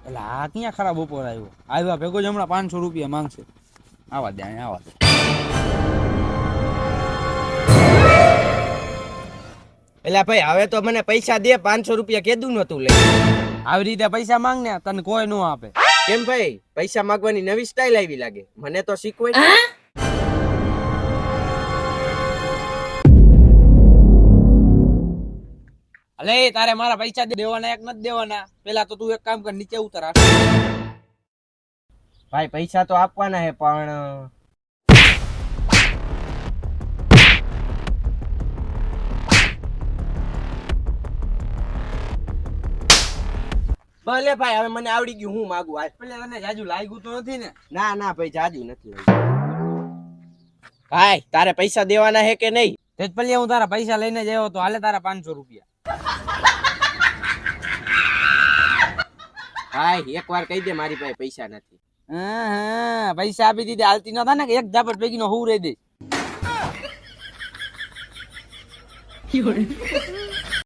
એટલે આ ક્યાં ખરાબ બપોર આવ્યા ભેગો જ હમણાં 500 રૂપિયા માંગશે. આવા દે આવા દે. એટલે ભાઈ હવે તો મને પૈસા દે, 500 રૂપિયા કેદું નતું લઈ. આવી રીતે પૈસા માંગ ને તને કોઈ નો આપે. કેમ ભાઈ, પૈસા માંગવાની નવી સ્ટાઇલ આવી લાગે, મને તો શીખવાય. અલે તારે મારા પૈસા દેવાના એક નથી દેવાના, પેલા તો તું એક કામ કર, નીચે ઉતર. ભાઈ પૈસા તો આપવાના હે, પણ ભલે ભાઈ, હવે મને આવડી ગયું, હું માગું આજ. પેલે તને જાજુ લાગ્યું તો નથી ને? ના ના ભાઈ, જાજુ નથી લાગ્યું. ભાઈ તારે પૈસા દેવાના હે કે નહીં? તેજ પેલે હું તારા પૈસા લઈને જ આવ્યો તો, હાલે તારા 500 રૂપિયા. ભાઈ એકવાર કહી દે મારી પાસે પૈસા નથી. હા પૈસા આપી દીધે હાલતી ન થાય ને, કે એક ઝાપટ ભેગી નો હું રહી દે.